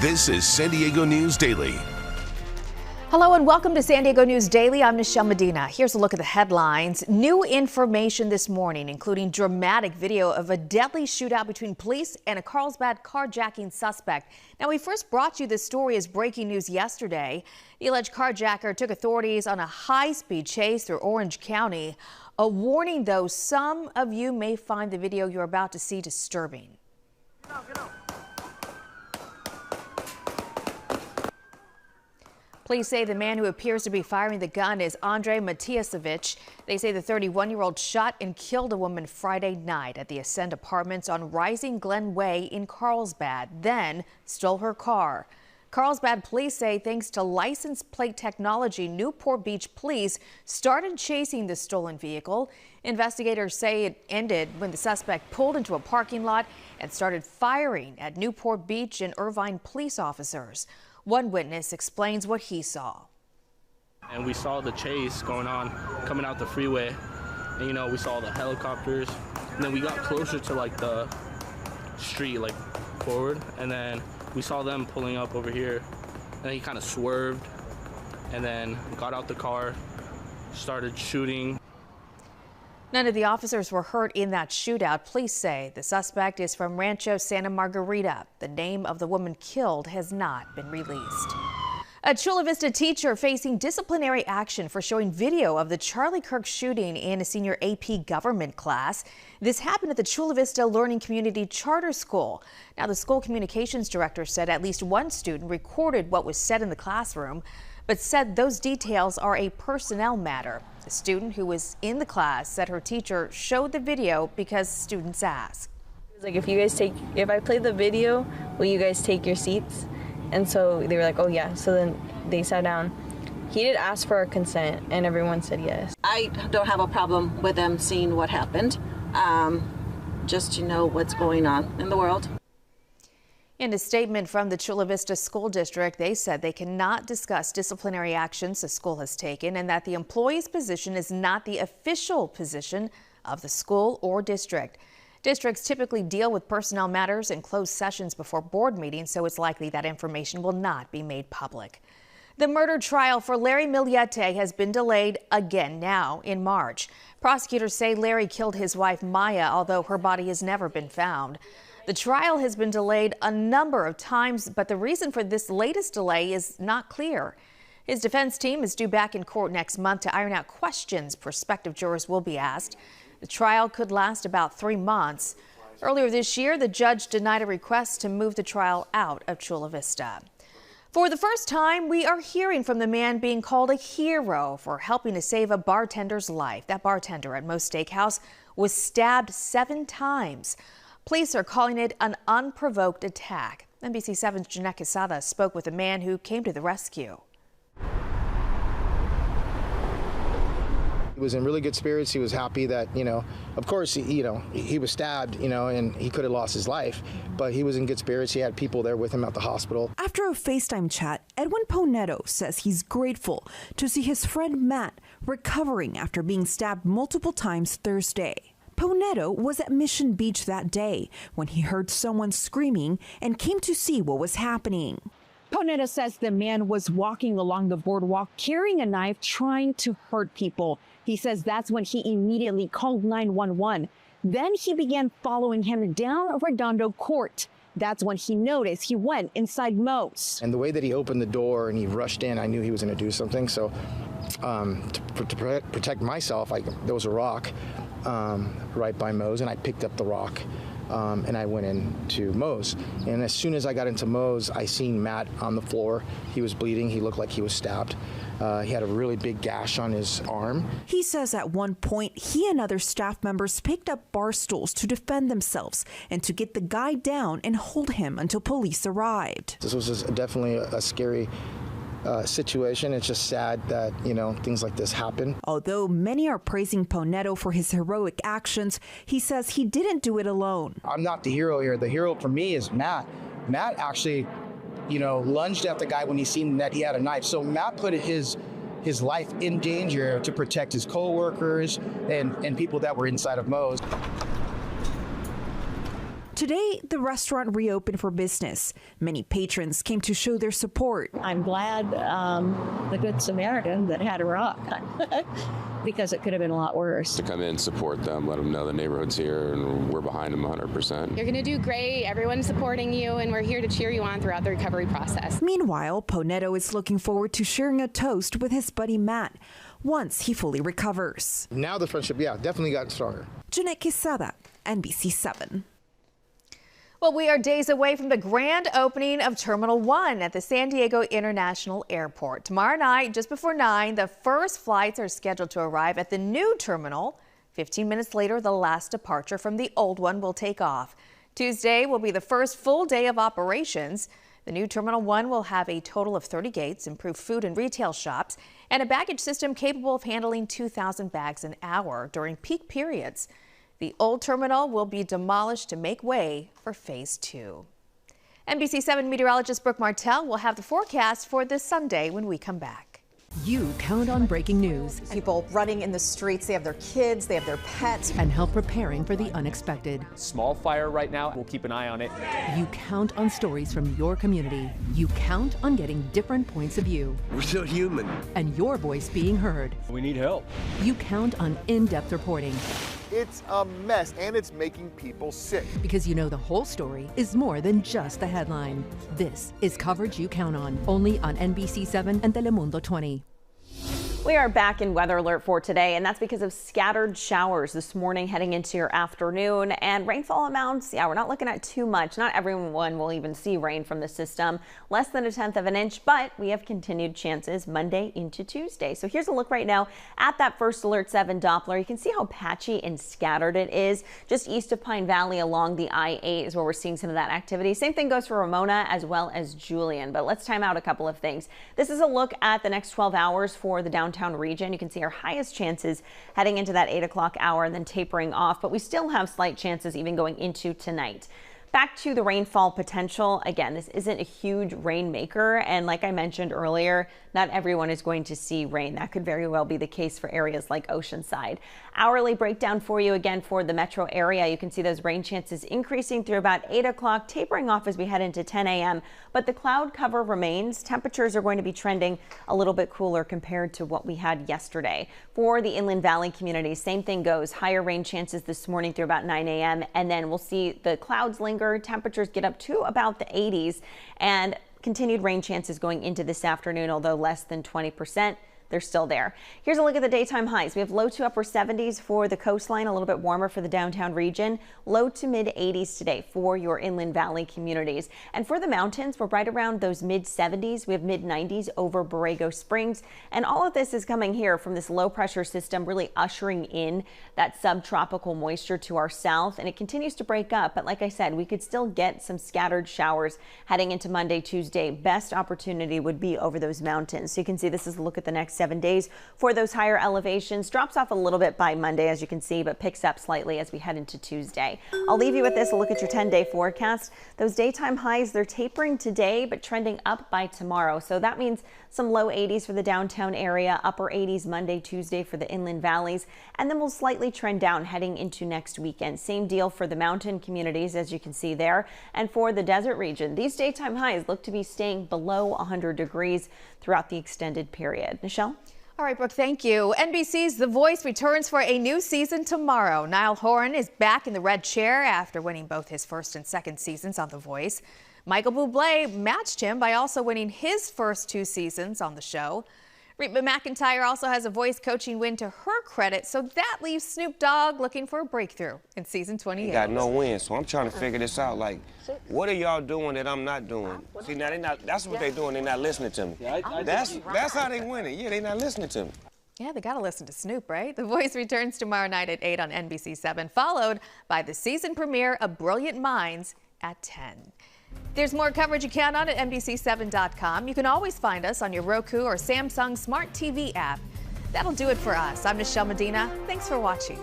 This is San Diego News Daily. Hello and welcome to San Diego News Daily. I'm Michelle Medina. Here's a look at the headlines. New information this morning, including dramatic video of a deadly shootout between police and a Carlsbad carjacking suspect. Now, we first brought you this story as breaking news yesterday. The alleged carjacker took authorities on a high-speed chase through Orange County. A warning, though, some of you may find the video you're about to see disturbing. Get out. Police say the man who appears to be firing the gun is Andrei Matiasevich. They say the 31-year-old shot and killed a woman Friday night at the Ascend Apartments on Rising Glen Way in Carlsbad, then stole her car. Carlsbad police say thanks to license plate technology, Newport Beach police started chasing the stolen vehicle. Investigators say it ended when the suspect pulled into a parking lot and started firing at Newport Beach and Irvine police officers. One witness explains what he saw. And we saw the chase going on, coming out the freeway. And, we saw the helicopters. And then we got closer to, the street, forward. And then we saw them pulling up over here. And then he kind of swerved and then got out the car, started shooting. None of the officers were hurt in that shootout. Police say the suspect is from Rancho Santa Margarita. The name of the woman killed has not been released. A Chula Vista teacher facing disciplinary action for showing video of the Charlie Kirk shooting in a senior AP government class. This happened at the Chula Vista Learning Community Charter School. Now, the school communications director said at least one student recorded what was said in the classroom, but said those details are a personnel matter. The student who was in the class said her teacher showed the video because students asked. If I play the video, will you guys take your seats? And so they were like, oh yeah. So then they sat down. He did ask for our consent and everyone said yes. I don't have a problem with them seeing what happened, just to know what's going on in the world. In a statement from the Chula Vista School District, they said they cannot discuss disciplinary actions the school has taken and that the employee's position is not the official position of the school or district. Districts typically deal with personnel matters in closed sessions before board meetings, so it's likely that information will not be made public. The murder trial for Larry Millete has been delayed again now in March. Prosecutors say Larry killed his wife Maya, although her body has never been found. The trial has been delayed a number of times, but the reason for this latest delay is not clear. His defense team is due back in court next month to iron out questions prospective jurors will be asked. The trial could last about 3 months. Earlier this year, the judge denied a request to move the trial out of Chula Vista. For the first time, we are hearing from the man being called a hero for helping to save a bartender's life. That bartender at Moe's Steakhouse was stabbed 7 times. Police are calling it an unprovoked attack. NBC 7's Jeanette Quesada spoke with a man who came to the rescue. He was in really good spirits. He was happy that, of course, he was stabbed, and he could have lost his life, but he was in good spirits. He had people there with him at the hospital. After a FaceTime chat, Edwin Ponetto says he's grateful to see his friend Matt recovering after being stabbed multiple times Thursday. Ponetto was at Mission Beach that day when he heard someone screaming and came to see what was happening. Ponetto says the man was walking along the boardwalk carrying a knife trying to hurt people. He says that's when he immediately called 911. Then he began following him down Redondo Court. That's when he noticed he went inside Moe's. And the way that he opened the door and he rushed in, I knew he was going to do something. So to protect myself, there was a rock right by Moe's, and I picked up the rock and I went into Moe's. And as soon as I got into Moe's, I seen Matt on the floor. He was bleeding. He looked like he was stabbed. He had a really big gash on his arm. He says at one point, he and other staff members picked up bar stools to defend themselves and to get the guy down and hold him until police arrived. This was definitely a scary situation. It's just sad that, things like this happen. Although many are praising Ponetto for his heroic actions, he says he didn't do it alone. I'm not the hero here. The hero for me is Matt. Matt actually, lunged at the guy when he seen that he had a knife. So Matt put his life in danger to protect his co-workers and people that were inside of Moe's. Today, the restaurant reopened for business. Many patrons came to show their support. I'm glad the Good Samaritan that had a rock because it could have been a lot worse. To come in, support them, let them know the neighborhood's here and we're behind them 100%. You're going to do great. Everyone's supporting you and we're here to cheer you on throughout the recovery process. Meanwhile, Ponetto is looking forward to sharing a toast with his buddy Matt once he fully recovers. Now the friendship, definitely gotten stronger. Jeanette Quesada, NBC 7. Well, we are days away from the grand opening of Terminal 1 at the San Diego International Airport. Tomorrow night, just before 9, the first flights are scheduled to arrive at the new terminal. 15 minutes later, the last departure from the old one will take off. Tuesday will be the first full day of operations. The new Terminal 1 will have a total of 30 gates, improved food and retail shops, and a baggage system capable of handling 2,000 bags an hour during peak periods. The old terminal will be demolished to make way for Phase 2. NBC 7 meteorologist Brooke Martell will have the forecast for this Sunday when we come back. You count on breaking news. People running in the streets, they have their kids, they have their pets. And help preparing for the unexpected. Small fire right now, we'll keep an eye on it. You count on stories from your community. You count on getting different points of view. We're still human. And your voice being heard. We need help. You count on in-depth reporting. It's a mess, and it's making people sick. Because you know the whole story is more than just the headline. This is coverage you count on, only on NBC 7 and Telemundo 20. We are back in weather alert for today, and that's because of scattered showers this morning heading into your afternoon. And rainfall amounts, we're not looking at too much. Not everyone will even see rain from the system. Less than 1/10 of an inch, but we have continued chances Monday into Tuesday. So here's a look right now at that first Alert 7 Doppler. You can see how patchy and scattered it is. Just east of Pine Valley along the I-8 is where we're seeing some of that activity. Same thing goes for Ramona as well as Julian. But let's time out a couple of things. This is a look at the next 12 hours for the downtown region. You can see our highest chances heading into that 8 o'clock hour and then tapering off, but we still have slight chances even going into tonight. Back to the rainfall potential. Again, this isn't a huge rainmaker, and like I mentioned earlier, not everyone is going to see rain. That could very well be the case for areas like Oceanside. Hourly breakdown for you again for the metro area. You can see those rain chances increasing through about 8 o'clock, tapering off as we head into 10 a.m. But the cloud cover remains. Temperatures are going to be trending a little bit cooler compared to what we had yesterday. For the Inland Valley communities, same thing goes. Higher rain chances this morning through about 9 a.m. And then we'll see the clouds linger. Temperatures get up to about the 80s and continued rain chances going into this afternoon, although less than 20%. They're still there. Here's a look at the daytime highs. We have low to upper 70s for the coastline, a little bit warmer for the downtown region, low to mid 80s today for your Inland Valley communities. And for the mountains, we're right around those mid 70s. We have mid 90s over Borrego Springs. And all of this is coming here from this low pressure system, really ushering in that subtropical moisture to our south. And it continues to break up. But like I said, we could still get some scattered showers heading into Monday, Tuesday. Best opportunity would be over those mountains. So you can see this is a look at the next 7 days for those higher elevations. Drops off a little bit by Monday, as you can see, but picks up slightly as we head into Tuesday. I'll leave you with this, a look at your 10-day forecast. Those daytime highs, they're tapering today, but trending up by tomorrow. So that means some low 80s for the downtown area, upper 80s Monday, Tuesday for the inland valleys, and then we'll slightly trend down heading into next weekend. Same deal for the mountain communities, as you can see there. And for the desert region, these daytime highs look to be staying below 100 degrees throughout the extended period. Michelle? All right, Brooke, thank you. NBC's The Voice returns for a new season tomorrow. Niall Horan is back in the red chair after winning both his first and second seasons on The Voice. Michael Bublé matched him by also winning his first 2 seasons on the show. Reba McEntire also has a voice coaching win to her credit, so that leaves Snoop Dogg looking for a breakthrough in season 28. He got no win, so I'm trying to figure this out. Like, what are y'all doing that I'm not doing? See, now that's what they're doing. They're not listening to me. That's how they win it. Yeah, they're not listening to me. Yeah, they got to listen to Snoop, right? The Voice returns tomorrow night at 8 on NBC 7, followed by the season premiere of Brilliant Minds at 10. There's more coverage you count on at NBC7.com. You can always find us on your Roku or Samsung Smart TV app. That'll do it for us. I'm Michelle Medina. Thanks for watching.